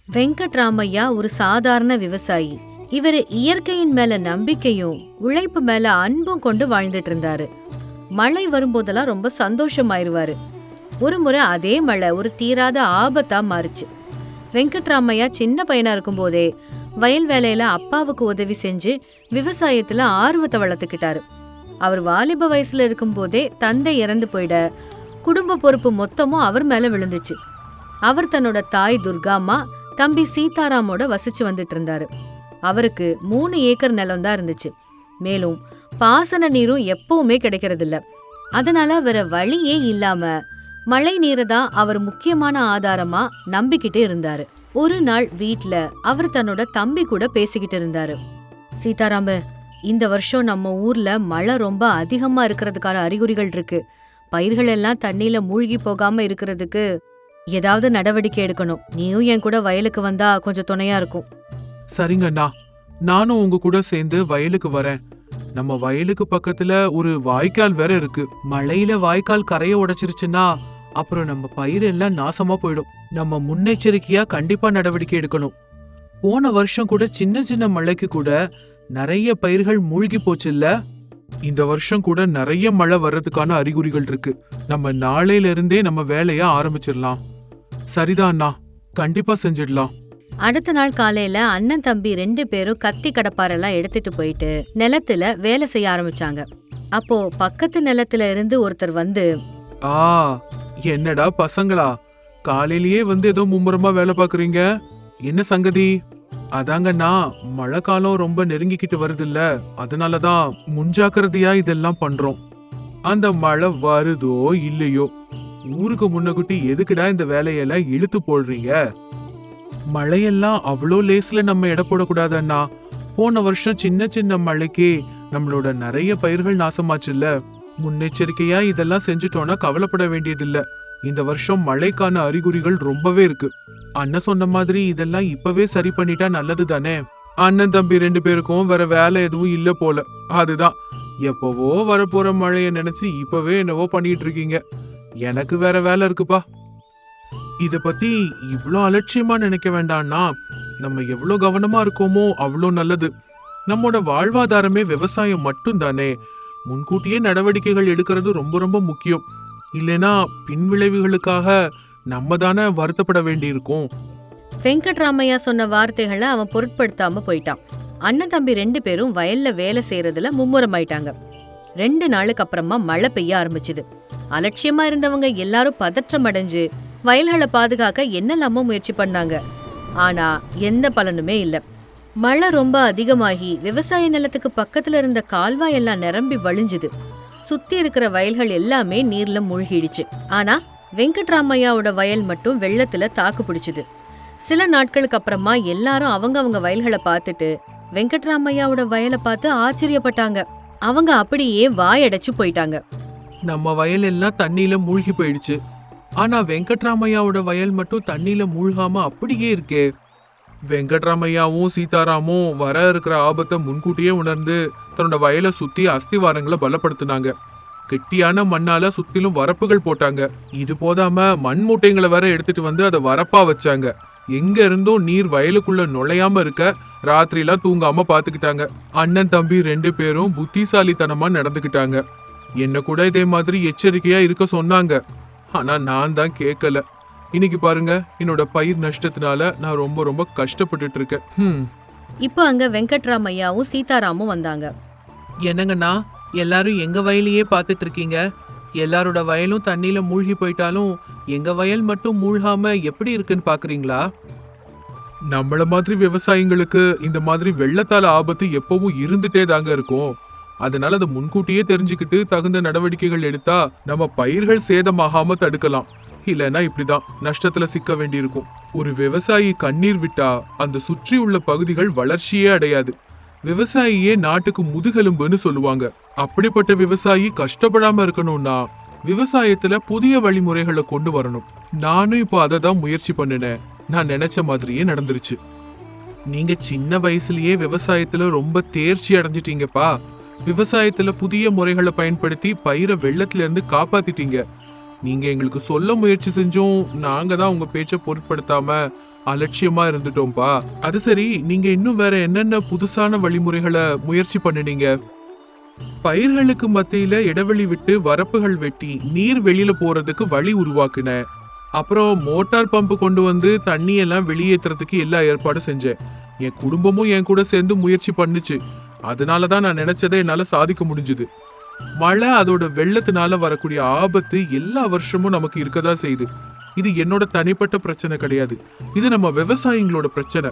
வெங்கட்ராமையா ஒரு சாதாரண விவசாயி. இவரு இயற்கையின் மேல நம்பிக்கையும் உழைப்பு மேல அன்பும் கொண்டு வாழ்ந்துட்டு இருந்தாரு. மழை வரும்போதெல்லாம் ரொம்ப சந்தோஷமாயிருவாரு. ஒரு முறை அதே மழை ஒரு தீராத ஆபத்தா மாறுச்சு. வெங்கட்ராமையா சின்ன பையனா இருக்கும்போதே வயல் வேலையில அப்பாவுக்கு உதவி செஞ்சு விவசாயத்துல ஆர்வத்தை வளர்த்துக்கிட்டாரு. அவர் வாலிப வயசுல இருக்கும்போதே தந்தை இறந்து போயிட குடும்ப பொறுப்பு மொத்தமும் அவர் மேல விழுந்துச்சு. அவர் தன்னோட தாய் துர்காம்மா, தம்பி சீதாராமோட வசிச்சு வந்துட்டு இருந்தாரு. அவருக்கு 3 ஏக்கர் நிலம் தான் இருந்துச்சு. மேலும் பாசன நீரும் எப்பவுமே கிடைக்கிறது இல்ல. அதனால வேற வழியே இல்லாம மழை நீரை தான் அவர் முக்கியமான ஆதாரமா நம்பிக்கிட்டே இருந்தாரு. ஒரு நாள் வீட்ல அவர் தன்னோட தம்பி கூட பேசிக்கிட்டு இருந்தாரு. சீதாராம, இந்த வருஷம் நம்ம ஊர்ல மழை ரொம்ப அதிகமா இருக்கிறதுக்கான அறிகுறிகள் இருக்கு. பயிர்கள் எல்லாம் தண்ணியில மூழ்கி போகாம இருக்கிறதுக்கு ஏதாவது நடவடிக்கை எடுக்கணும். நீயும் என் கூட வயலுக்கு வந்தா கொஞ்சம் துணையா இருக்கும். சரிங்கண்ணா, நானும் உங்க கூட சேர்ந்து வயலுக்கு வரேன். நம்ம வயலுக்கு பக்கத்துல ஒரு வாய்க்கால் வேற இருக்கு. மழையில வாய்க்கால் கரைய உடைச்சிருச்சுன்னா அப்புறம் நம்ம பயிர் எல்லாம் நாசமா போயிடும். நம்ம முன்னெச்சரிக்கையா கண்டிப்பா நடவடிக்கை எடுக்கணும். போன வருஷம் கூட சின்ன சின்ன மழைக்கு கூட நிறைய பயிர்கள் மூழ்கி போச்சு இல்ல? இந்த வருஷம் கூட நிறைய மழை வர்றதுக்கான அறிகுறிகள் இருக்கு. நம்ம நாளையில இருந்தே நம்ம வேலைய ஆரம்பிச்சிடலாம். சரிதான் அண்ணா, கண்டிப்பா செஞ்சிடலாம். அடுத்த நாள் காலையில அண்ணன் தம்பி 2 பேரும் கத்தி கடப்பாரெல்லாம் எடுத்துட்டு போயிட்டு நிலத்துல வேலை செய்ய ஆரம்பிச்சாங்க. அப்போ பக்கத்து நிலத்துல இருந்து ஒருத்தர் வந்து, ஆ, என்னடா பசங்களா, காலையிலேயே வந்து ஏதோ மும்முரமா வேலை பாக்குறீங்க, என்ன சங்கதி? அதாங்கண்ணா, மழை காலம் ரொம்ப நெருங்கிக்கிட்டு வருது இல்ல, அதனாலதான் முன்ஜாக்கிரதையா இதெல்லாம் பண்றோம். அந்த மழை வருதோ இல்லையோ, ஊருக்கு முன்னகுட்டி எதுக்குடா இந்த வேலையெல்லாம் இழுத்து போடுறீங்க? மழையெல்லாம் அவ்வளோ லேஸ்ல நம்ம எடை போடக்கூடாது அண்ணா. போன வருஷம் சின்ன சின்ன மழைக்கே நம்மளோட நிறைய பயிர்கள் நாசமாச்சுல்ல. முன்னெச்சரிக்கையா இதெல்லாம் செஞ்சுட்டோம்னா கவலைப்பட வேண்டியதில்ல. இந்த வருஷம் மழைக்கான அறிகுறிகள் ரொம்பவே இருக்கு. அண்ணன் சொன்ன மாதிரி இதெல்லாம் இப்பவே சரி பண்ணிட்டா நல்லது தானே. அண்ணன் தம்பி 2 பேருக்கும் வேற வேலை எதுவும் இல்ல போல. அதுதான் எப்பவோ வரப்போற மழைய நினைச்சு இப்பவே என்னவோ பண்ணிட்டு இருக்கீங்க. எனக்கு வேற வேலை இருக்குப்பா. இத பத்தி இவ்ளோ அலட்சியமா நினைக்க வேண்டாம்னா, நம்ம எவ்வளவு கவனமா இருக்கோமோ அவ்வளோ நல்லது. நம்மோட வாழ்வாதாரமே விவசாயம் மட்டும் தானே. முன்கூட்டியே நடவடிக்கைகள் எடுக்கிறது ரொம்ப ரொம்ப முக்கியம். இல்லைனா பின்விளைவுகளுக்காக நம்ம தானே வருத்தப்பட வேண்டியிருக்கும். வெங்கட்ராமையா சொன்ன வார்த்தைகளை அவன் பொருட்படுத்தாம போயிட்டான். அண்ணன் தம்பி 2 பேரும் வயல்ல வேலை செய்யறதுல மும்முரமாயிட்டாங்க. 2 நாளுக்கு அப்புறமா மழை பெய்ய ஆரம்பிச்சுது. அலட்சியமா இருந்தவங்க எல்லாரும் பதற்றம் அடைஞ்சு வயல்களை பாதுகாக்க என்னெல்லாமோ முயற்சி பண்ணாங்க. ஆனா எந்த பலனுமே இல்ல. மழை ரொம்ப அதிகமாகி விவசாய நிலத்துக்கு பக்கத்துல இருந்த கால்வாய் எல்லாம் நிரம்பி வழிஞ்சுது. சுத்தி இருக்கிற வயல்கள் எல்லாமே நீர்ல மூழ்கிடுச்சு. ஆனா வெங்கட்ராமையாவோட வயல் மட்டும் வெள்ளத்துல தாக்கு பிடிச்சுது. சில நாட்களுக்கு அப்புறமா எல்லாரும் அவங்க வயல்களை பார்த்துட்டு வெங்கட்ராமையாவோட வயலை பார்த்து ஆச்சரியப்பட்டாங்க. அவங்க அப்படியே வாயடைச்சு போயிட்டாங்க. நம்ம வயல் எல்லாம் தண்ணியில மூழ்கி போயிடுச்சு. ஆனா வெங்கட்ராமையாவோட வயல் மட்டும் தண்ணியில மூழ்காம அப்படியே இருக்கே. வெங்கட்ராமையாவும் சீதாராமும் வர இருக்கிற ஆபத்தை முன்கூட்டியே உணர்ந்து தன்னோட வயலை சுத்தி அஸ்திவாரங்களை பலப்படுத்தினாங்க. கெட்டியான மண்ணால சுத்திலும் வரப்புகள் போட்டாங்க. இது போதாம மண் மூட்டைங்களை வேற எடுத்துட்டு வந்து அதை வரப்பா வச்சாங்க. எங்க இருந்தும் நீர் வயலுக்குள்ள நுழையாம இருக்க ராத்திரிலாம் தூங்காம பாத்துக்கிட்டாங்க. அண்ணன் தம்பி 2 பேரும் புத்திசாலித்தனமா நடந்துக்கிட்டாங்க. என்ன கூட இதே மாதிரி எச்சரிக்கையா இருக்க சொன்னாங்க. ஆனா நான் தான் கேட்கல. இன்னைக்கு பாருங்க, என்னோட பயிர் நஷ்டத்தினால நான் ரொம்ப ரொம்ப கஷ்டப்பட்டுட்டு இருக்கேன். இப்போ அங்க வெங்கட்ராமையாவும் சீதாராமும் வந்தாங்க. என்னங்கண்ணா, எல்லாரும் எங்க வயலையே பாத்துட்டு இருக்கீங்க. எல்லாரோட வயலும் தண்ணியில மூழ்கி போயிட்டாலும் எங்க வயல் மட்டும் மூழ்காம எப்படி இருக்குன்னு பாக்குறீங்களா? நம்மள மாதிரி விவசாயிங்களுக்கு இந்த மாதிரி வெள்ளத்தால ஆபத்து எப்பவும் இருந்துட்டே தாங்க இருக்கும். அதனால அதை முன்கூட்டியே தெரிஞ்சுக்கிட்டு தகுந்த நடவடிக்கைகள் எடுத்தா நம்ம பயிர்கள் சேதமாகாம தடுக்கலாம். இல்லைன்னா இப்படிதான் நஷ்டத்துல சிக்க வேண்டியிருக்கும். ஒரு விவசாயி கண்ணீர் விட்டா அந்த சுற்றி உள்ள பகுதிகள் வளர்ச்சியே அடையாது. விவசாயியே நாட்டுக்கு முதுகெலும்புன்னு சொல்லுவாங்க. அப்படிப்பட்ட விவசாயி கஷ்டப்படாம இருக்கணும்னா விவசாயத்துல புதிய வழிமுறைகளை கொண்டு வரணும். நானும் இப்போ அதை தான் முயற்சி பண்ணினேன். நான் நினைச்ச மாதிரியே நடந்துருச்சு. நீங்க சின்ன வயசுலயே விவசாயத்துல ரொம்ப தேர்ச்சி அடைஞ்சிட்டீங்கப்பா. விவசாயத்துல புதிய முறைகளை பயன்படுத்தி பயிரை வெள்ளத்துல இருந்து காப்பாத்திட்டீங்க. நீங்க எங்களுக்கு சொல்ல முயற்சி செஞ்சோம், நாங்க தான் உங்க பேச்ச பொருட்படுத்தாம அலட்சியமா இருந்துட்டோம்பா. அது சரி, நீங்க இன்னும் வேற என்னென்ன புதுசான வழிமுறைகளை முயற்சி பண்ணினீங்க? பயிர்களுக்கு மத்தியில இடைவெளி விட்டு வரப்புகள் வெட்டி நீர் வெளியில போறதுக்கு வழி உருவாக்குன. அப்புறம் மோட்டார் பம்பு கொண்டு வந்து தண்ணி எல்லாம் வெளியேற்றுறதுக்கு எல்லா ஏற்பாடும் செஞ்சேன். என் குடும்பமும் என் கூட சேர்ந்து முயற்சி பண்ணுச்சு. அதனாலதான் நான் நினைச்சதை என்னால சாதிக்க முடிஞ்சுது. மழை அதோட வெள்ளத்தினால வரக்கூடிய ஆபத்து எல்லா வருஷமும் நமக்கு இருக்கதா செய்யுது. இது என்னோட தனிப்பட்ட பிரச்சனை கிடையாது. இது நம்ம விவசாயிகளோட பிரச்சனை.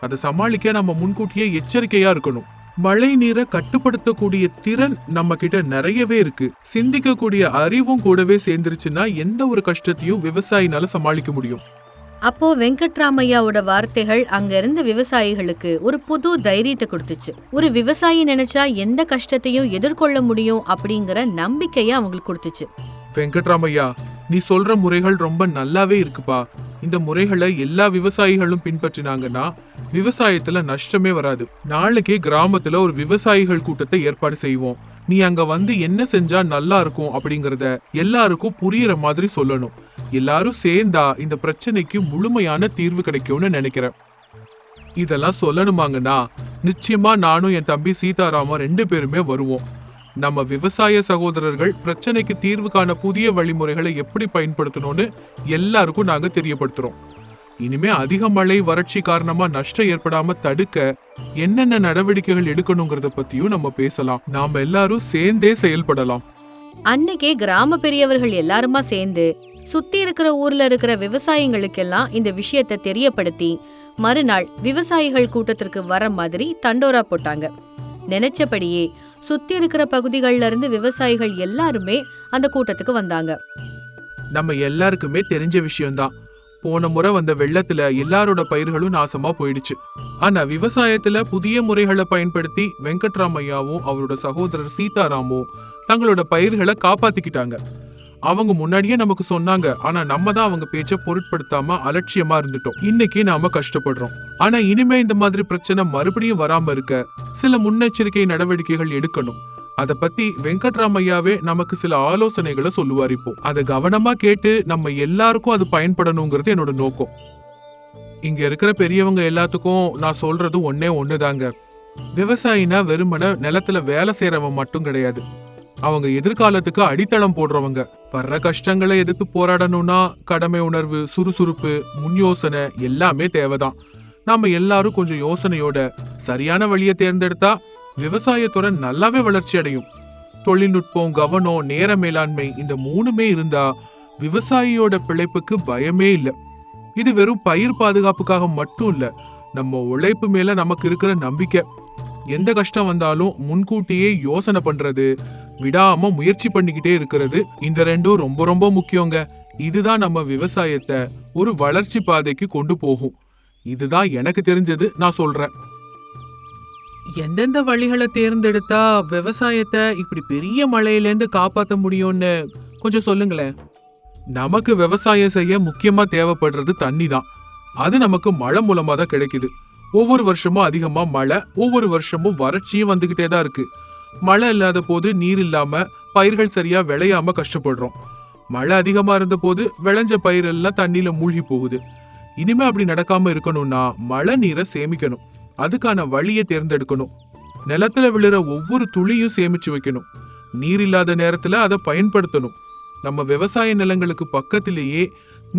அதை சமாளிக்க நம்ம முன்கூட்டியே எச்சரிக்கையா இருக்கணும். மழை நீரை கட்டுப்படுத்தக்கூடிய திறன் நம்ம கிட்ட நிறையவே இருக்கு. சிந்திக்கக்கூடிய அறிவும் கூடவே சேர்ந்துருச்சுன்னா எந்த ஒரு கஷ்டத்தையும் விவசாயினால சமாளிக்க முடியும். அப்போ வெங்கட்ராமையாவோட வார்த்தைகள் அங்க இருந்த விவசாயிகளுக்கு ஒரு புது தைரியத்தை கொடுத்துச்சு. ஒரு விவசாயி நினைச்சா எந்த கஷ்டத்தையும் எதிர்கொள்ள முடியும் அப்படிங்கிற நம்பிக்கைய அவங்களுக்கு கொடுத்துச்சு. வெங்கட்ராமையா, நீ சொல்ற முறைகள் ரொம்ப நல்லாவே இருக்குப்பா. இந்த முறைகளை எல்லா விவசாயிகளும் பின்பற்றினாங்கன்னா விவசாயத்துல நஷ்டமே வராது. நாளைக்கே கிராமத்துல ஒரு விவசாயிகள் கூட்டத்தை ஏற்பாடு செய்வோம். நீ அங்க வந்து என்ன செஞ்சா நல்லா இருக்கும் அப்படிங்கறத எல்லாருக்கும் புரியுற மாதிரி சொல்லணும். எல்லாரும் சேர்ந்தா இந்த பிரச்சனைக்கு முழுமையான தீர்வு கிடைக்கும்னு நினைக்கிறேன். இதெல்லாம் சொல்லணுமாங்கன்னா நிச்சயமா நானும் என் தம்பி சீதாராமன் 2 பேருமே வருவோம். நம்ம விவசாய சகோதரர்கள் பிரச்சனைக்கு தீர்வு காண புதிய வழிமுறைகளை எப்படி பயன்படுத்தணும்னு எல்லாருக்கும் நாங்க தெரியப்படுத்துறோம். இனிமே அதிக மழை வறட்சி காரணமா நஷ்டம் ஏற்படாம தடுக்க என்னென்ன நடவடிக்கைகள் எடுக்கணுங்கிறத பத்தியும் நம்ம பேசலாம். நாம எல்லாரும் சேர்ந்தே செயல்படலாம். அன்னைக்கே கிராம பெரியவர்கள் எல்லாருமா சேர்ந்து சுத்தி இருக்கிற ஊர்ல இருக்கிற விவசாயிகளுக்கெல்லாம் இந்த விஷயத்தை தெரியப்படுத்தி மறுநாள் விவசாயிகள் கூட்டத்திற்கு வர மாதிரி தண்டோரா போட்டாங்க. நினைச்சபடியே சுத்தி இருக்கிற பகுதிகள்ல இருந்து விவசாயிகள் எல்லாருமே அந்த கூட்டத்துக்கு வந்தாங்க. நம்ம எல்லாருக்குமே தெரிஞ்ச விஷயம்தான். போன முறை வந்த வெள்ளத்துல எல்லாரோட பயிர்களும் நாசமா போயிடுச்சு. ஆனா விவசாயத்துல புதிய முறைகளை பயன்படுத்தி வெங்கட்ராமையாவும் அவரோட சகோதரர் சீதாராமும் தங்களோட பயிர்களை காப்பாத்திக்கிட்டாங்க. அவங்க முன்னாடியே நமக்கு சொன்னாங்க. ஆனா நம்ம தான் அவங்க பேச்ச பொருட்படுத்தாம அலட்சியமா இருந்துட்டோம். இன்னைக்கு நாம கஷ்டப்படுறோம். ஆனா இனிமே இந்த மாதிரி பிரச்சனை மறுபடியும் வராம இருக்க சில முன்னெச்சரிக்கை நடவடிக்கைகள் எடுக்கணும். அத பத்தி வெங்கட்ராமையாவே நமக்கு சில ஆலோசனைகளை சொல்லுவார். இப்போ அதை கவனமா கேட்டு நம்ம எல்லாருக்கும் அது பயன்படணுங்கிறது என்னோட நோக்கம். இங்க இருக்கிற பெரியவங்க எல்லாத்துக்கும் நான் சொல்றது ஒண்ணுதாங்க. விவசாயினா வெறுமன நிலத்துல வேலை செய்யறவன் மட்டும் கிடையாது. அவங்க எதிர்காலத்துக்கு அடித்தளம் போடுறவங்க. வர்ற கஷ்டங்களை எதிர்த்து போராடணும்னா கடமை உணர்வு, சுறுசுறுப்பு, முன் யோசனை எல்லாமே தேவைதான். நாம எல்லாரும் கொஞ்சம் யோசனையோட சரியான வழியை தேர்ந்தெடுத்தா விவசாயத்துறை நல்லாவே வளர்ச்சி அடையும். தொழில்நுட்பம், கவனம், நேர மேலாண்மை இந்த 3மே இருந்தா விவசாயியோட பிழைப்புக்கு பயமே இல்லை. இது வெறும் பயிர் பாதுகாப்புக்காக மட்டும் இல்ல, நம்ம உழைப்பு மேல நமக்கு இருக்கிற நம்பிக்கை. எந்த கஷ்டம் வந்தாலும் முன்கூட்டியே யோசனை பண்றது, விடாம முயற்சி பண்ணிக்கிட்டே இருக்கிறது, இந்த 2ம் ரொம்ப ரொம்ப முக்கியங்க. இதுதான் நம்ம விவசாயத்தை ஒரு வளர்ச்சி பாதைக்கு கொண்டு போகும். இதுதான் எனக்கு தெரிஞ்சது, நான் சொல்றேன். எந்தெந்த வழிகளை தேர்ந்தெடுத்தா விவசாயத்தை இப்படி பெரிய மழையிலேருந்து காப்பாற்ற முடியும்னு கொஞ்சம் சொல்லுங்களேன். நமக்கு விவசாயம் செய்ய முக்கியமா தேவைப்படுறது தண்ணி தான். அது நமக்கு மழை மூலமா தான் கிடைக்குது. ஒவ்வொரு வருஷமும் அதிகமா மழை, ஒவ்வொரு வருஷமும் வறட்சியும் வந்துகிட்டே தான் இருக்கு. மழை இல்லாத போது நீர் இல்லாம பயிர்கள் சரியா விளையாம கஷ்டப்படுறோம். மழை அதிகமா இருந்த போது விளைஞ்ச பயிர் எல்லாம் தண்ணியில மூழ்கி போகுது. இனிமே அப்படி நடக்காம இருக்கணும்னா மழை நீரை சேமிக்கணும். அதுக்கான வழியை தேர்ந்தெடுக்கணும். நிலத்துல விழுற ஒவ்வொரு துளியும் சேமிச்சு வைக்கணும். நீர் இல்லாத நேரத்துல அதை பயன்படுத்தணும். நம்ம விவசாய நிலங்களுக்கு பக்கத்திலேயே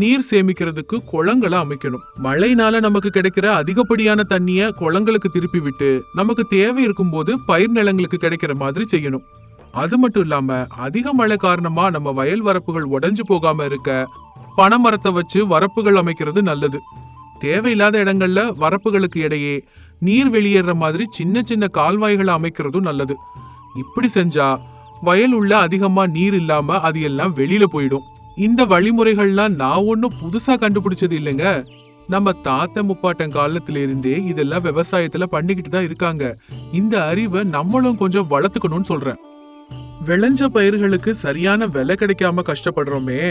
நீர் சேமிக்கிறதுக்கு குளங்களை அமைக்கணும். மழைனால நமக்கு கிடைக்கிற அதிகப்படியான தண்ணிய குளங்களுக்கு திருப்பி விட்டு நமக்கு தேவை இருக்கும் போது பயிர் நிலங்களுக்கு கிடைக்கிற மாதிரி செய்யணும். அது மட்டும் இல்லாம அதிக மழை காரணமா நம்ம வயல் வரப்புகள் உடைஞ்சு போகாம இருக்க பனைமரத்தை வச்சு வரப்புகள் அமைக்கிறது நல்லது. தேவையில்லாத இடங்கள்ல வரப்புகளுக்கு இடையே நீர் வெளியேற மாதிரி சின்ன சின்ன கால்வாய்களை அமைக்கிறதும் நல்லது. இப்படி செஞ்சா வயல் உள்ள அதிகமா நீர் இல்லாம அது எல்லாம் வெளியில போயிடும். இந்த வழிமுறைகள்லாம் நான் ஒன்னும் புதுசா கண்டுபிடிச்சது இல்லைங்க. நம்ம தாத்தா முப்பாட்டன் காலத்துல இருந்தே இதெல்லாம் விவசாயத்துல பண்ணிக்கிட்டு தான் இருக்காங்க. இந்த அறிவை நம்மளும் கொஞ்சம் வளர்த்துக்கணும்னு சொல்றேன். விளைஞ்ச பயிர்களுக்கு சரியான விலை கிடைக்காம கஷ்டப்படுறோமே,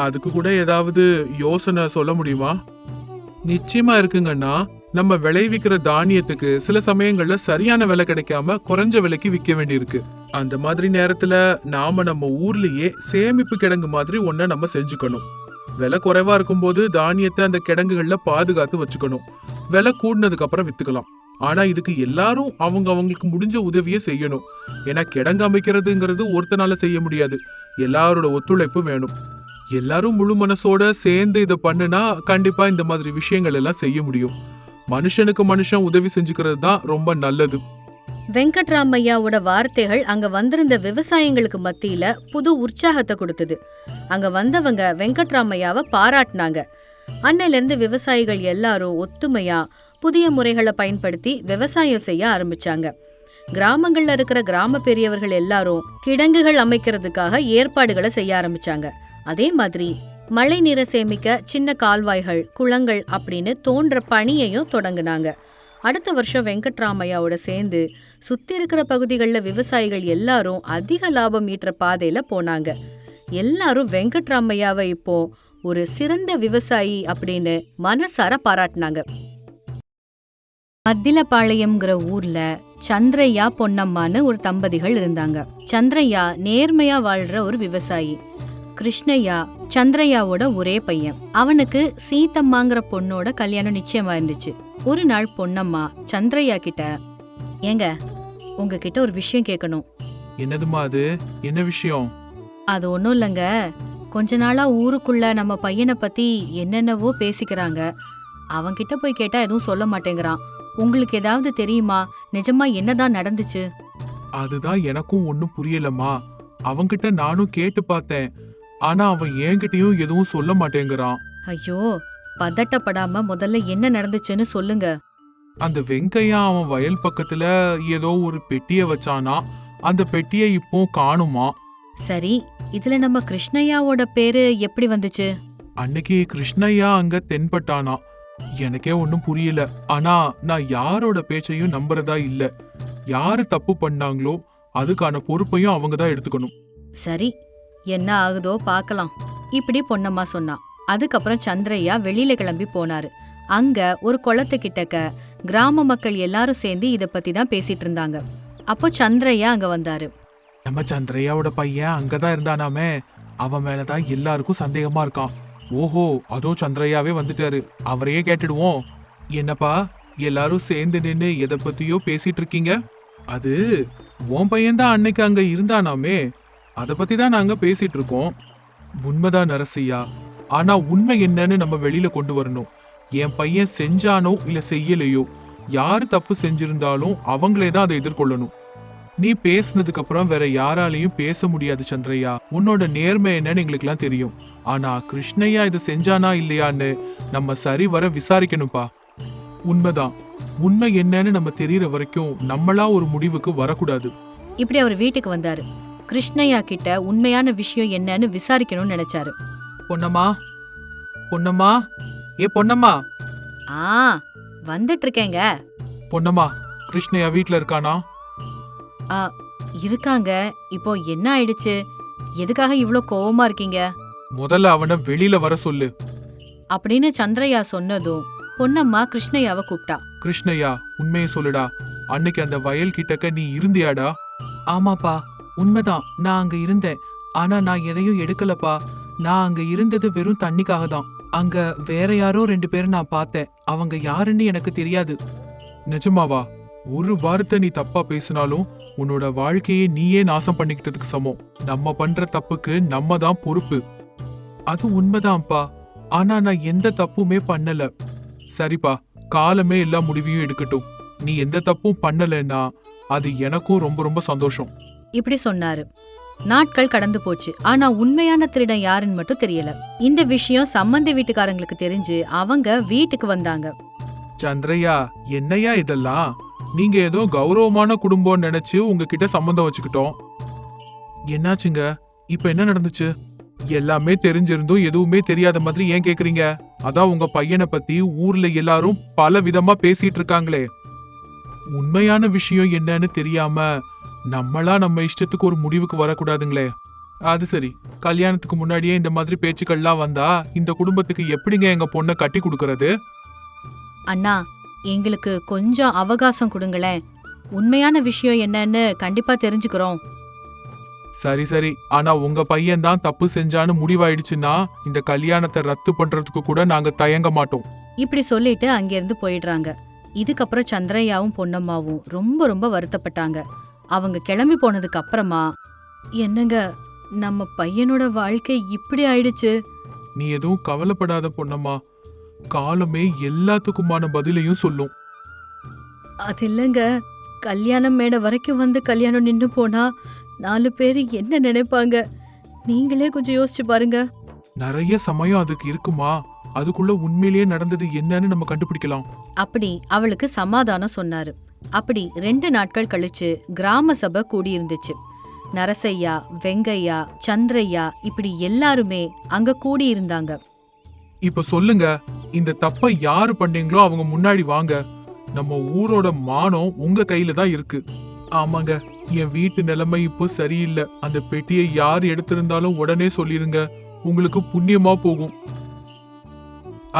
அதுக்கு கூட ஏதாவது யோசனை சொல்ல முடியுமா? நிச்சயமா இருக்குங்கன்னா, நம்ம விளைவிக்கிற தானியத்துக்கு சில சமயங்கள்ல சரியான விலை கிடைக்காம குறைஞ்ச விலைக்கு விற்க வேண்டியிருக்கு. அந்த மாதிரி நேரத்துல நாம நம்ம ஊர்லயே சேமிப்பு கிடங்கு மாதிரி ஒன்ன நம்ம செஞ்சுக்கணும். விலை குறைவா இருக்கும்போது தானியத்தை அந்த கிடங்குகள்ல பாதுகாத்து வச்சுக்கணும். விலை கூடினதுக்கு அப்புறம் வித்துக்கலாம். ஆனா இதுக்கு எல்லாரும் அவங்க அவங்களுக்கு முடிஞ்ச உதவியை செய்யணும். ஏன்னா கிடங்கு அமைக்கிறதுங்கிறது ஒருத்தனால செய்ய முடியாது. எல்லாரோட ஒத்துழைப்பு வேணும். எல்லாரும் முழு மனசோட சேர்ந்து இதை பண்ணுனா கண்டிப்பா இந்த மாதிரி விஷயங்கள் எல்லாம் செய்ய முடியும். மனுஷனுக்கு மனுஷன் உதவி செஞ்சுக்கிறது தான் ரொம்ப நல்லது. வெங்கட்ராமையாவோட வார்த்தைகள் அங்க வந்திருந்த விவசாயிங்களுக்கு மத்தியில புது உற்சாகத்தை கொடுத்தது. அங்க வந்தவங்க வெங்கட்ராமையாவை பாராட்டினாங்க. அன்னையில இருந்து விவசாயிகள் எல்லாரும் ஒத்துமையா புதிய முறைகளை பயன்படுத்தி விவசாயம் செய்ய ஆரம்பிச்சாங்க. கிராமங்கள்ல இருக்கிற கிராம பெரியவர்கள் எல்லாரும் கிடங்குகள் அமைக்கிறதுக்காக ஏற்பாடுகளை செய்ய ஆரம்பிச்சாங்க. அதே மாதிரி மழை நீரை சேமிக்க சின்ன கால்வாய்கள், குளங்கள் அப்படின்னு தோன்ற பணியையும் தொடங்குனாங்க. அடுத்த வருஷம் வெங்கட்ராமையாவோட சேர்ந்து சுத்தி இருக்கிற பகுதிகளில் விவசாயிகள் எல்லாரும் அதிக லாபம் ஈட்டுற பாதையில போனாங்க. எல்லாரும் வெங்கட்ராமையாவை இப்போ ஒரு சிறந்த விவசாயி அப்படின்னு மனசார பாராட்டினாங்க. மத்திலப்பாளையம்ங்கிற ஊர்ல சந்திரையா பொன்னம்மான்னு ஒரு தம்பதிகள் இருந்தாங்க. சந்திரையா நேர்மையா வாழ்ற ஒரு விவசாயி. கிருஷ்ணய்யா சந்திரையாவோட ஒரே பையன். அவனுக்கு சீத்தம்மாங்கிற பொண்ணோட கல்யாணம் நிச்சயமா இருந்துச்சு. ஒரு நாள் பொன்னம்மா சந்திரையா கிட்ட, ஏங்க உங்ககிட்ட ஒரு விஷயம் கேட்கணும். என்னதுமா அது? என்ன விஷயம்? அது ஒன்றும் இல்லைங்க, கொஞ்ச நாளா ஊருக்குள்ள நம்ம பையனை பத்தி என்னென்னவோ பேசிக்கிறாங்க. அவன்கிட்ட போய் கேட்டா எதுவும் சொல்ல மாட்டேங்கிறான். உங்களுக்கு ஏதாவது தெரியுமா? நிஜமா என்னதான் நடந்துச்சு? அதுதான் எனக்கும் ஒன்னும் புரியலம்மா. அவன்கிட்ட நானும் கேட்டு பார்த்தேன். ஆனா அவன் என்கிட்டயும் எதுவும் சொல்ல மாட்டேங்கிறான். ஐயோ, பதட்டப்படாம முதல்ல என்ன நடந்துச்சுன்னு சொல்லுங்க. அந்த வெங்கையா அவன் வயல் பக்கத்துல ஏதோ ஒரு பெட்டிய வச்சானா. அந்த பெட்டியை இப்போ காணுமா. சரி, இதுல நம்ம கிருஷ்ணய்யாவோட பேரு எப்படி வந்துச்சு? அன்னைக்கு கிருஷ்ணய்யா அங்க தென்பட்டானா. எனக்கே ஒன்னும் புரியல. ஆனா நான் யாரோட பேச்சையும் நம்புறதா இல்ல. யாரு தப்பு பண்ணாங்களோ அதுக்கான பொறுப்பையும் அவங்க தான் எடுத்துக்கணும். சரி, என்ன ஆகுதோ பார்க்கலாம், இப்படி பொன்னம்மா சொன்னா. அதுக்கப்புறம் சந்திரையா வெளியில கிளம்பி போனாரு. அங்க ஒரு குளத்து கிட்டக்க கிராம மக்கள் எல்லாரும் சேர்ந்து இத பத்தி தான் பேசிட்டு இருந்தாங்க. அப்போ சந்திரையா அங்க வந்தாரு. நம்ம சந்திரையாவோட பையன் அங்கதான் இருந்தானாமே. அவன் மேலதான் எல்லாருக்கும் சந்தேகமா இருக்கான். ஓஹோ, அதோ சந்திரையாவே வந்துட்டாரு. அவரையே கேட்டுடுவோம். என்னப்பா எல்லாரும் சேர்ந்து நின்னு எதை பத்தியோ பேசிட்டு இருக்கீங்க? அது உன் பையன்தான் அன்னைக்கு அங்க இருந்தானாமே. அத பத்தி தான் நாங்க பேசிட்டு இருக்கோம். உண்மைதான் நரசியா. ஆனா உண்மை என்னன்னு நம்ம வெளியில கொண்டு வரணும். என் பையன் செஞ்சானோ இல்ல செய்யலையோ, யாரு தப்பு செஞ்சிருந்தாலும் அவங்களே தான் அதை எதிர்கொள்ளணும். நீ பேசினதுக்கு அப்புறம் வேற யாராலையும் பேச முடியாது சந்திரையா. உன்னோட நேர்மை என்னன்னு எங்களுக்கு எல்லாம் தெரியும். ஆனா கிருஷ்ணய்யா இதை செஞ்சானா இல்லையான்னு நம்ம சரி வர விசாரிக்கணும்பா. உண்மைதான். உண்மை என்னன்னு நம்ம தெரியற வரைக்கும் நம்மளா ஒரு முடிவுக்கு வரக்கூடாது. இப்படி அவர் வீட்டுக்கு வந்தாரு. கிருஷ்ணய்யா கிட்ட உண்மையான விஷயம் என்னன்னு விசாரிக்கணும்னு நினைச்சாரு. பொன்னம்மா, பொன்னம்மா, ஏ பொன்னம்மா. ஆ, வந்துட்டு இருக்கேங்க. பொன்னம்மா, கிருஷ்ணய்யா வீட்ல இருக்கானா? ஆ, இருக்காங்க. இப்போ என்ன ஆயிடுச்சு? எதுக்காக இவ்ளோ கோவமா இருக்கீங்க? முதல்ல அவனை வெளியில வர சொல்லு அப்படின்னு சந்திரையா சொன்னதும் பொன்னம்மா கிருஷ்ணய்யாவை கூப்பிட்டா. கிருஷ்ணய்யா, உண்மையை சொல்லுடா. அன்னைக்கு அந்த வயல் கிட்டக்க நீ இருந்தியாடா? ஆமாப்பா, உண்மைதான். நான் அங்க இருந்தேன். ஆனா நான் எதையும் எடுக்கலப்பா. நான் அங்க இருந்தது வெறும் தண்ணிக்காக தான். அங்க வேற யாரோ 2 பேரை நான் பார்த்தேன். அவங்க யாருன்னு எனக்கு தெரியாது. நிஜமாவா? ஒரு வார்த்தை நீ தப்பா பேசினாலும் உன்னோட வாழ்க்கையை நீயே நாசம் பண்ணிக்கிட்டதுக்கு சமம். நம்ம பண்ற தப்புக்கு நம்ம தான் பொறுப்பு. அது உண்மைதான்ப்பா. ஆனா நான் எந்த தப்புமே பண்ணல. சரிப்பா, காலமே எல்லா முடிவையும் எடுக்கட்டும். நீ எந்த தப்பும் பண்ணலன்னா அது எனக்கும் ரொம்ப ரொம்ப சந்தோஷம். இப்படி சொன்னாரு. நாட்கள் கடந்து போச்சு. ஆனா உண்மையான திருடன் யாருன்னு மட்டும் தெரியல. இந்த விஷயம் சம்பந்தி வீட்டுக்காரங்களுக்கு தெரிஞ்சு அவங்க வீட்டுக்கு வந்தாங்க. சந்திரையா, என்னையா இதெல்லாம்? நீங்க ஏதோ கௌரவமான குடும்பம் நினைச்சு உங்ககிட்ட சம்பந்தம் வச்சுக்கிட்டோம். என்னாச்சுங்க? இப்ப என்ன நடந்துச்சு? எல்லாமே தெரிஞ்சிருந்தும் எதுவுமே தெரியாத மாதிரி ஏன் கேக்குறீங்க? அதான் உங்க பையனை பத்தி ஊர்ல எல்லாரும் பல விதமா பேசிட்டு இருக்காங்களே. உண்மையான விஷயம் என்னன்னு தெரியாம நம்மளா நம்ம இஷ்டத்துக்கு ஒரு முடிவுக்கு வரக்கூடாதுங்களே. அது சரி, கல்யாணத்துக்கு முன்னாடியே இந்த மாதிரி பேச்சுக்கள்லாம் வந்தா இந்த குடும்பத்துக்கு எப்படிங்க எங்க பொண்ணை கட்டி கொடுக்கறது? அண்ணா, எங்களுக்கு கொஞ்சம் அவகாசம் கொடுங்களேன். உண்மையான விஷயம் என்னன்னு கண்டிப்பா தெரிஞ்சுக்கிறோம். சரி சரி, ஆனா உங்க பையன் தான் தப்பு செஞ்சான்னு முடிவாயிடுச்சுன்னா இந்த கல்யாணத்தை ரத்து பண்றதுக்கு கூட நாங்க தயங்க மாட்டோம். இப்படி சொல்லிட்டு அங்கிருந்து போயிடுறாங்க. இதுக்கப்புறம் சந்திரையாவும் பொன்னம்மாவும் ரொம்ப ரொம்ப வருத்தப்பட்டாங்க. அவங்க கிளம்பி போனதுக்கு அப்புறமா, என்னங்க, நம்ம பையனோட வாழ்க்கை இப்படி ஆயிடுச்சு. நீ எதுவும் கவலைப்படாத பொன்னம்மா, காலமே எல்லாத்துக்குமான பதிலையும் சொல்லும். அது இல்லைங்க, கல்யாணம் மேடை வரைக்கும் வந்து கல்யாணம் நின்று போனா 4 பேர் என்ன நினைப்பாங்க? நீங்களே கொஞ்சம் யோசிச்சு பாருங்க. நிறைய சமயம் அதுக்கு இருக்குமா, அதுக்குள்ள உண்மையிலேயே நடந்தது என்னன்னு நம்ம கண்டுபிடிக்கலாம். அப்படி அவளுக்கு சமாதானம் சொன்னாரு. அப்படி 2 நாட்கள் கழிச்சு கிராம சபை கூடியிருந்துச்சு. நரசையா, வெங்கையா, சந்திரையா இப்படி எல்லாருமே அங்க கூடியிருந்தாங்க. இப்ப சொல்லுங்க, இந்த தப்பை யாரு பண்ணீங்களோ அவங்க முன்னாடி வாங்க. நம்ம ஊரோட மானம் உங்க கையில தான் இருக்கு. ஆமாங்க, என் வீட்டு நிலைமை இப்போ சரியில்லை. அந்த பெட்டியை யார் எடுத்திருந்தாலும் உடனே சொல்லிருங்க, உங்களுக்கு புண்ணியமா போகும்.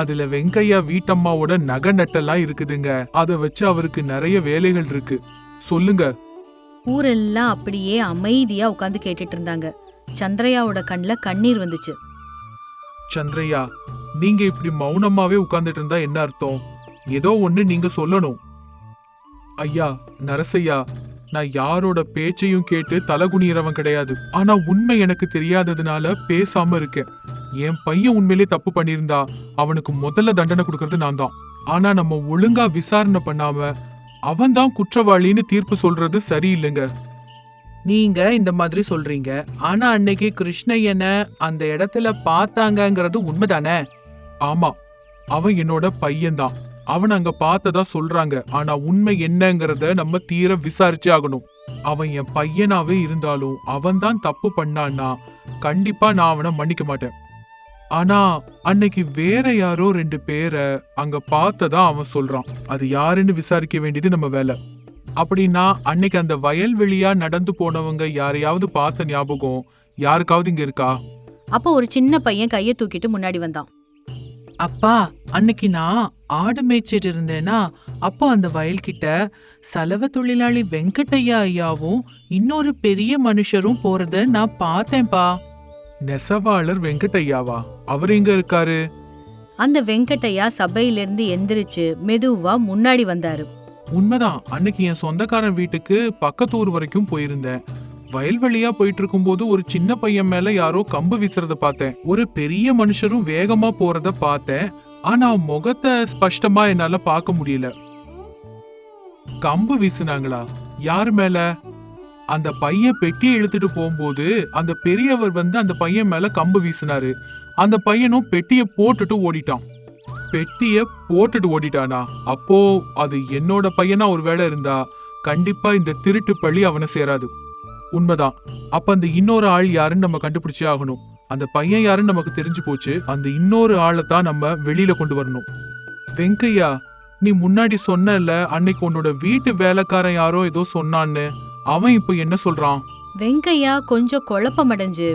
அதுல வெங்கையா வீட்டம்மாவோட நகை நட்டெல்லாம் இருக்குதுங்க. அதை வச்சு அவருக்கு நிறைய வேலைகள் இருக்கு. சொல்லுங்க. ஊரெல்லாம் அப்படியே அமைதியா உட்கார்ந்து கேட்டுட்டு இருந்தாங்க. சந்திரையாவோட கண்ணுல கண்ணீர் வந்துச்சு. சந்திரையா, நீங்க இப்படி மௌனமாவே உட்கார்ந்துட்டு இருந்தா என்ன அர்த்தம்? ஏதோ ஒண்ணு நீங்க சொல்லணும். ஐயா நரசையா, நான் யாரோட பேச்சையும் கேட்டு தலகுனிறவன் கிடையாது. ஆனா உண்மை எனக்கு தெரியாததுனால பேசாம இருக்கேன். என் பையன் உண்மையிலே தப்பு பண்ணியிருந்தா அவனுக்கு முதல்ல தண்டனை கொடுக்கறது நான் தான். ஆனா நம்ம ஒழுங்கா விசாரணை பண்ணாம அவன் தான் குற்றவாளின்னு தீர்ப்பு சொல்றது சரியில்லைங்க. நீங்க இந்த மாதிரி சொல்றீங்க, ஆனா அன்னைக்கு கிருஷ்ணய்யனை அந்த இடத்துல பார்த்தாங்கங்கிறது உண்மைதானே? ஆமா, அவன் என்னோட பையன்தான். அவன் அங்க பார்த்ததா சொல்றாங்க. ஆனா உண்மை என்னங்கறத நம்ம தீர விசாரிச்சே ஆகணும். அவன் என் பையனாவே இருந்தாலும் அவன் தான் தப்பு பண்ணான்னா கண்டிப்பா நான் அவனை மன்னிக்க மாட்டேன். ஆனா அன்னைக்கு வேற யாரோ 2 பேரை அங்க பார்த்ததா அவன் சொல்றான். அது யாருன்னு விசாரிக்க வேண்டியது நம்ம வேலை. அப்படின்னா அன்னைக்கு அந்த வயல்வெளியா நடந்து போனவங்க யாரையாவது பார்த்த ஞாபகம் யாருக்காவது இங்க இருக்கா? அப்போ ஒரு சின்ன பையன் கையை தூக்கிட்டு முன்னாடி வந்தான். அப்பா, அன்னைக்கு நான் ஆடு மேய்ச்சிட்டு இருந்தேனா, அப்போ அந்த வயல்கிட்ட சலவை தொழிலாளி வெங்கட்டையா ஐயாவும் இன்னொரு பெரிய மனுஷரும் போறத நான் பார்த்தேன்பா. நெசவாளர் வெங்கட்டையாவா? அவர் எங்க இருக்காரு? அந்த வெங்கட்டையா சபையிலிருந்து எந்திரிச்சு மெதுவா முன்னாடி வந்தாரு. உண்மைதான், அன்னைக்கு என் சொந்தக்காரன் வீட்டுக்கு பக்கத்து ஊர் வரைக்கும் போயிருந்தேன். வயல்வெளியா போயிட்டு இருக்கும்போது ஒரு சின்ன பையன் மேல யாரோ கம்பு வீசுறத பார்த்தேன். ஒரு பெரிய மனுஷரும் வேகமா போறத பார்த்தேன். ஆனா முகத்தை ஸ்பஷ்டமா என்னால பார்க்க முடியல. கம்பு வீசுனாங்களா? யாரு மேல? அந்த பையன் பெட்டியை இழுத்துட்டு போகும்போது அந்த பெரியவர் வந்து அந்த பையன் மேல கம்பு வீசினாரு. அந்த பையனும் பெட்டியை போட்டுட்டு ஓடிட்டான். பெட்டிய போட்டுட்டு ஓடிட்டானா? அப்போ அது என்னோட பையனா ஒரு வேளை இருந்தா கண்டிப்பா இந்த திருட்டு பழி அவனை சேராது. உண்மைதான். அப்ப அந்த இன்னொரு ஆள் யாருன்னு நம்ம கண்டுபிடிச்சே ஆகணும். அந்த பையன் யாருன்னு நமக்கு தெரிஞ்சு போச்சு. அந்த இன்னொரு ஆளை தான் நம்ம வெளியில கொண்டு வரணும். வெங்கையா, நீ முன்னாடி சொன்னல அன்னைக்கு உன்னோட வீட்டு வேலைக்காரன் யாரோ ஏதோ சொன்னான்னு, அவன் இப்ப என்ன சொல்றான்? வெங்கையா கொஞ்சம் குழப்பமடைஞ்சு,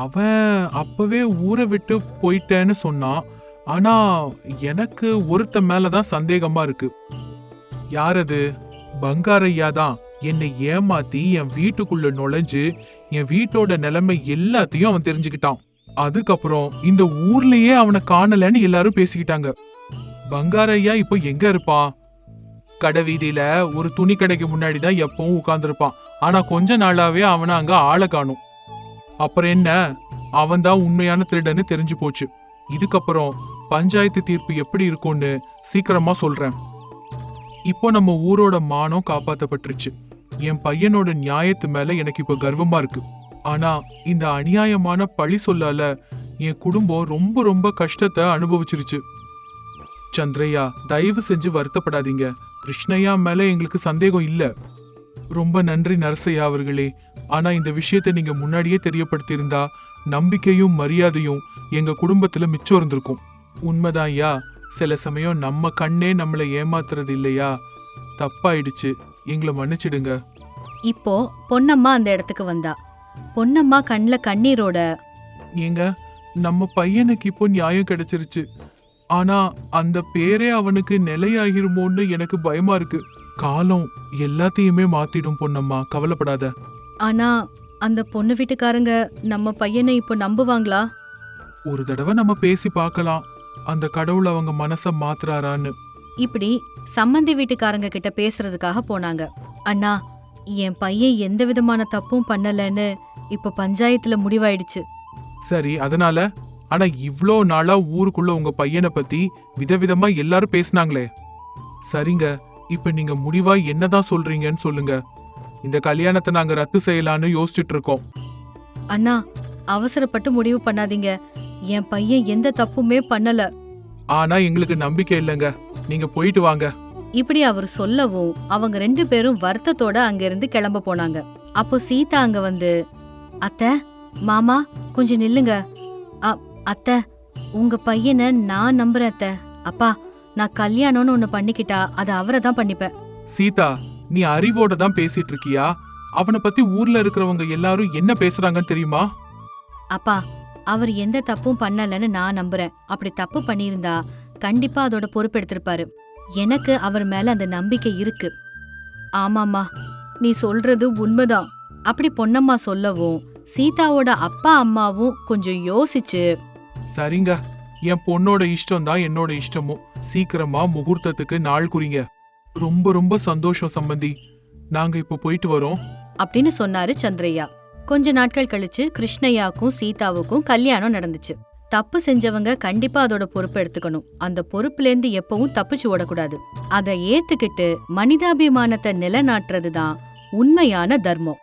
அவன் அப்பவே ஊரை விட்டு போயிட்டேன்னு சொன்னான். ஆனா எனக்கு ஒருத்த மேலதான் சந்தேகமா இருக்கு. யாரது? பங்காரையா தான் என்னை ஏமாத்தி என் வீட்டுக்குள்ள நுழைஞ்சு என் வீட்டோட நிலைமை எல்லாத்தையும் அவன் தெரிஞ்சுக்கிட்டான். அதுக்கப்புறம் இந்த ஊர்லயே அவனை காணலன்னு எல்லாரும் பேசிக்கிட்டாங்க. பங்காரையா இப்போ எங்க இருப்பான்? கடை வீதியில ஒரு துணி கடைக்கு முன்னாடிதான் எப்பவும் உட்கார்ந்துருப்பான். ஆனா கொஞ்ச நாளாவே அவனை அங்க ஆளை காணும். அப்புறம் என்ன, அவன் தான் உண்மையான திருடன்னு தெரிஞ்சு போச்சு. இதுக்கப்புறம் பஞ்சாயத்து தீர்ப்பு எப்படி இருக்கும்னு சீக்கிரமா சொல்றேன். இப்போ நம்ம ஊரோட மானம் காப்பாத்தப்பட்டுருச்சு. என் பையனோட நியாயத்து மேல எனக்கு இப்ப கர்வமா இருக்கு. ஆனா இந்த அநியாயமான பழி சொல்லால என் குடும்பம் ரொம்ப ரொம்ப கஷ்டத்தை அனுபவிச்சிருச்சு. சந்திரையா, தயவு செஞ்சு வருத்தப்படாதீங்க. கிருஷ்ணய்யா மேல எங்களுக்கு சந்தேகம் இல்ல. ரொம்ப நன்றி நரசையா அவர்களே. ஆனா இந்த விஷயத்தை நீங்க முன்னாடியே தெரியப்படுத்தியிருந்தா நம்பிக்கையும் மரியாதையும் எங்க குடும்பத்துல மிச்சம் இருந்திருக்கும். உண்மைதான் ஐயா, சில சமயம் நம்ம கண்ணே நம்மளை ஏமாத்துறது இல்லையா? தப்பாயிடுச்சு, எங்களை மன்னிச்சிடுங்க. இப்போ பொன்னம்மா அந்த இடத்துக்கு வந்தா. பொன்னம்மா கண்ணுல கண்ணீரோட, ஏங்க, நம்ம பையனுக்கு இப்போ நியாயம் கிடைச்சிருச்சு. ஆனா அந்த பேரே அவனுக்கு நிலையாகிருமோன்னு எனக்கு பயமா இருக்கு. காலம் எல்லாத்தையுமே மாத்திடும் பொன்னம்மா, கவலைப்படாத. ஆனா அந்த பொண்ணு வீட்டுக்காரங்க நம்ம பையனை இப்போ நம்புவாங்களா? ஒரு தடவை நம்ம பேசி பார்க்கலாம், அந்த கடவுள் அவங்க மனச மாத்துறாரான்னு. இப்படி சம்மந்தி வீட்டுக்காரங்க கிட்ட பேசுறதுக்காக போனாங்க. அண்ணா, என் பையன் எந்த விதமான தப்பும் பண்ணலன்னு இப்ப பஞ்சாயத்துல முடிவாயிடுச்சு. சரி, அதனால? ஆனா இவ்ளோ நாளா ஊருக்குள்ள உங்க பையனை பத்தி விதவிதமா எல்லாரும் பேசுனாங்களே. சரிங்க, இப்ப நீங்க முடிவா என்னதான் சொல்றீங்கன்னு சொல்லுங்க. இந்த கல்யாணத்தை நாங்க ரத்து செய்யலான்னு யோசிச்சுட்டு இருக்கோம். அண்ணா, அவசரப்பட்டு முடிவு பண்ணாதீங்க. என் பையன் எந்த தப்புமே பண்ணல. ஆனா எங்களுக்கு நம்பிக்கை இல்லைங்க, நீங்க போயிட்டு வாங்க. இப்படி அவர் சொல்லவும் அவங்க 2 பேரும் வருத்தத்தோட அங்கிருந்து கிளம்ப போனாங்க. அப்போ சீதா அங்க வந்து, அத்தை, மாமா, கொஞ்சம் நில்லுங்க. அத்தை, உங்க பையனை நான் நம்புறேன் அத்தை. அப்பா, நான் கல்யாணம்னு ஒண்ணு பண்ணிக்கிட்டா அதை அவரை தான் பண்ணிப்பேன். சீதா, நீ அறிவோட தான் பேசிட்டு இருக்கியா? அவனை பத்தி ஊர்ல இருக்கிறவங்க எல்லாரும் என்ன பேசுறாங்கன்னு தெரியுமா? அப்பா, அவர் எந்த தப்பும் பண்ணலன்னு நான் நம்புறேன். அப்படி தப்பு பண்ணியிருந்தா கண்டிப்பா அதோட பொறுப்பெடுத்திருப்பாரு. எனக்கு அவர் மேல அந்த நம்பிக்கை இருக்கு. ஆமாம்மா, நீ சொல்றது உண்மைதான். அப்படி பொன்னம்மா சொல்லவும் சீதாவோட அப்பா அம்மாவும் கொஞ்சம் யோசிச்சு, சரிங்க, என் பொண்ணோட இஷ்டம் தான் என்னோட இஷ்டமும். சீக்கிரமா முகூர்த்தத்துக்கு நாள் குறிங்க. ரொம்ப ரொம்ப சந்தோஷம் சம்பந்தி, நாங்க இப்ப போயிட்டு வரோம் அப்படின்னு சொன்னாரு சந்திரையா. கொஞ்ச நாட்கள் கழிச்சு கிருஷ்ணய்யாக்கும் சீதாவுக்கும் கல்யாணம் நடந்துச்சு. தப்பு செஞ்சவங்க கண்டிப்பா அதோட பொறுப்பு எடுத்துக்கணும். அந்த பொறுப்புல இருந்து எப்பவும் தப்பிச்சு ஓடக்கூடாது. அதை ஏத்துக்கிட்டு மனிதாபிமானத்தை நிலைநாட்டுறதுதான் உண்மையான தர்மம்.